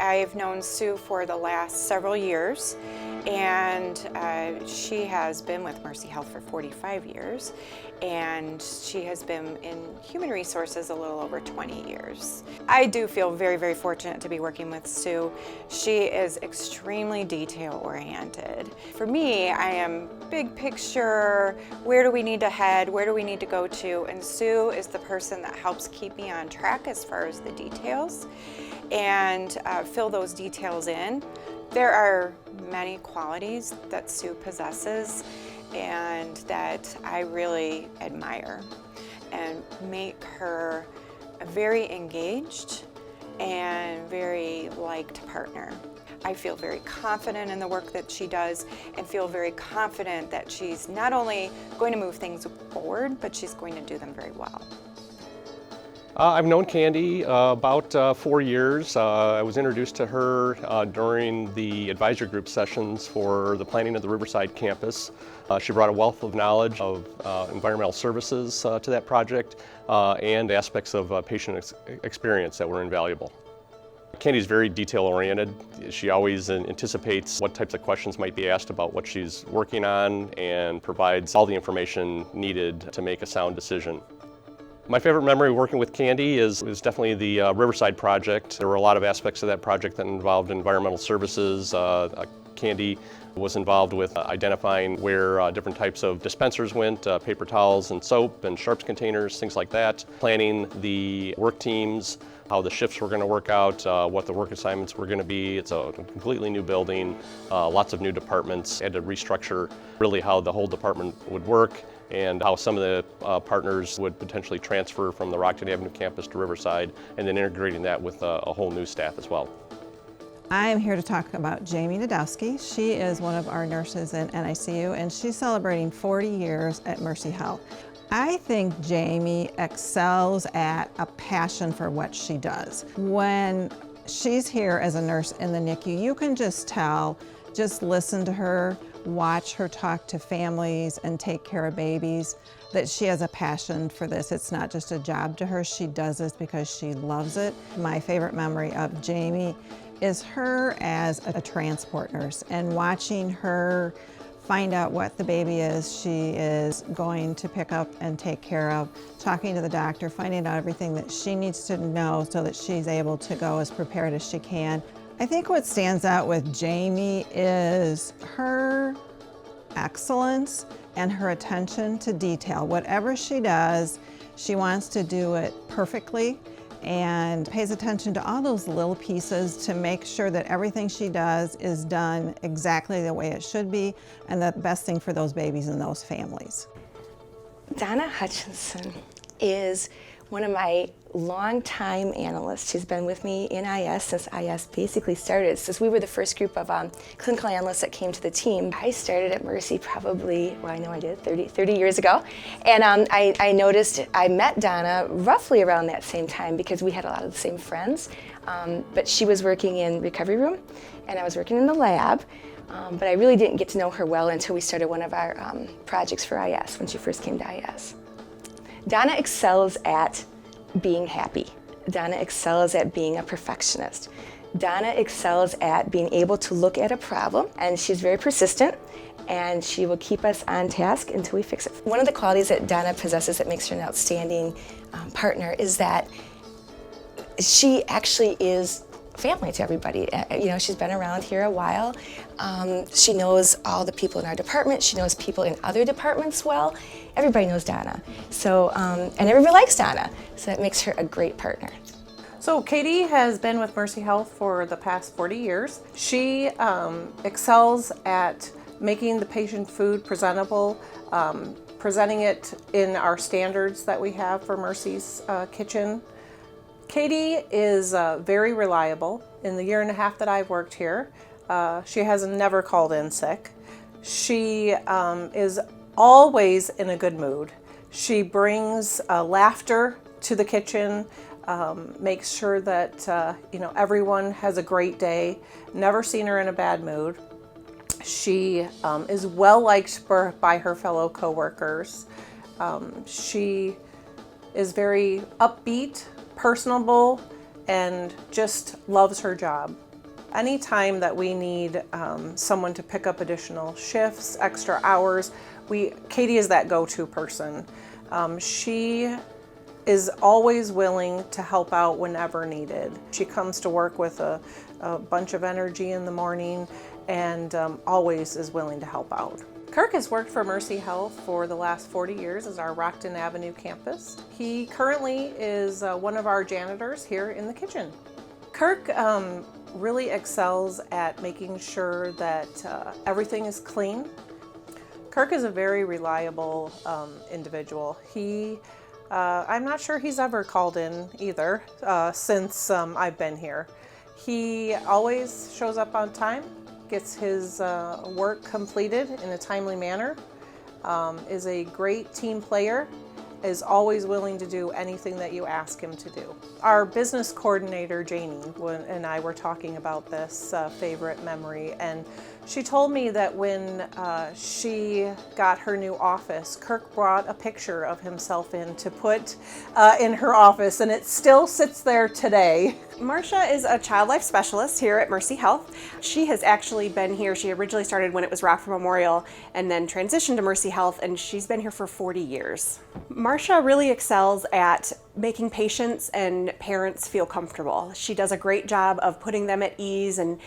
I've known Sue for the last several years, and she has been with Mercyhealth for 45 years, and she has been in human resources a little over 20 years. I do feel very, very fortunate to be working with Sue. She is extremely detail-oriented. For me, I am big picture, where do we need to head, where do we need to go to, and Sue is the person that helps keep me on track as far as the details and fill those details in. There are many qualities that Sue possesses and that I really admire and make her a very engaged and very liked partner. I feel very confident in the work that she does and feel very confident that she's not only going to move things forward, but she's going to do them very well. I've known Candi about 4 years. I was introduced to her during the advisory group sessions for the planning of the Riverside campus. She brought a wealth of knowledge of environmental services to that project and aspects of patient experience that were invaluable. Candi's very detail-oriented. She always anticipates what types of questions might be asked about what she's working on and provides all the information needed to make a sound decision. My favorite memory working with Candi is definitely the Riverside project. There were a lot of aspects of that project that involved environmental services. Candi was involved with identifying where different types of dispensers went, paper towels and soap and sharps containers, things like that. Planning the work teams, how the shifts were going to work out, what the work assignments were going to be. It's a completely new building, lots of new departments. Had to restructure really how the whole department would work and how some of the partners would potentially transfer from the Rockton Avenue campus to Riverside, and then integrating that with a whole new staff as well. I'm here to talk about Jamie Nadowski. She is one of our nurses in NICU, and she's celebrating 40 years at Mercyhealth. I think Jamie excels at a passion for what she does. When she's here as a nurse in the NICU, you can just tell, just listen to her, watch her talk to families and take care of babies, that she has a passion for this. It's not just a job to her. She does this because she loves it. My favorite memory of Jamie is her as a transport nurse and watching her find out what the baby is she is going to pick up and take care of, talking to the doctor, finding out everything that she needs to know so that she's able to go as prepared as she can. I think what stands out with Jamie is her excellence and her attention to detail. Whatever she does, she wants to do it perfectly and pays attention to all those little pieces to make sure that everything she does is done exactly the way it should be and the best thing for those babies and those families. Donna Hutchinson is one of my longtime analysts. She's been with me in IS since IS basically started, since we were the first group of clinical analysts that came to the team. I started at Mercy probably, well, I know I did, 30 years ago. And I noticed, I met Donna roughly around that same time because we had a lot of the same friends. But she was working in recovery room and I was working in the lab. But I really didn't get to know her well until we started one of our projects for IS when she first came to IS. Donna excels at being happy. Donna excels at being a perfectionist. Donna excels at being able to look at a problem, and she's very persistent, and she will keep us on task until we fix it. One of the qualities that Donna possesses that makes her an outstanding partner is that she actually is family to everybody. You know, she's been around here a while. She knows all the people in our department. She knows people in other departments well. Everybody knows Donna. So, and everybody likes Donna. So that makes her a great partner. So Katie has been with Mercyhealth for the past 40 years. She excels at making the patient food presentable, presenting it in our standards that we have for Mercy's kitchen. Katie is very reliable. In the year and a half that I've worked here, she has never called in sick. She is always in a good mood. She brings laughter to the kitchen, makes sure that everyone has a great day. Never seen her in a bad mood. She is well liked by her fellow coworkers. She is very upbeat, personable, and just loves her job. Anytime that we need someone to pick up additional shifts, extra hours, Katie is that go-to person. She is always willing to help out whenever needed. She comes to work with a bunch of energy in the morning and always is willing to help out. Kirk has worked for Mercyhealth for the last 40 years as our Rockton Avenue campus. He currently is one of our janitors here in the kitchen. Kirk really excels at making sure that everything is clean. Kirk is a very reliable individual. I'm not sure he's ever called in either since I've been here. He always shows up on time, gets his work completed in a timely manner, is a great team player, is always willing to do anything that you ask him to do. Our business coordinator, Janie, and I were talking about this favorite memory, and she told me that when she got her new office, Kirk brought a picture of himself in to put in her office, and it still sits there today. Marsha is a child life specialist here at Mercyhealth. She has actually been here. She originally started when it was Rockford Memorial and then transitioned to Mercyhealth, and she's been here for 40 years. Marsha really excels at making patients and parents feel comfortable. She does a great job of putting them at ease and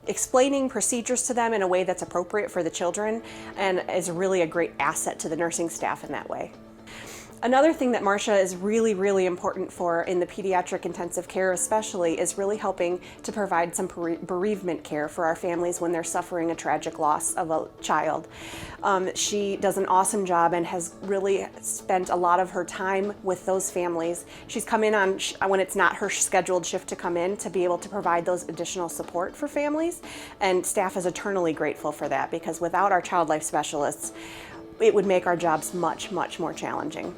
explaining procedures to them in a way that's appropriate for the children, and is really a great asset to the nursing staff in that way. Another thing that Marsha is really, really important for in the pediatric intensive care especially is really helping to provide some bereavement care for our families when they're suffering a tragic loss of a child. She does an awesome job and has really spent a lot of her time with those families. She's come in on when it's not her scheduled shift to come in to be able to provide those additional support for families, and staff is eternally grateful for that, because without our child life specialists, it would make our jobs much, much more challenging.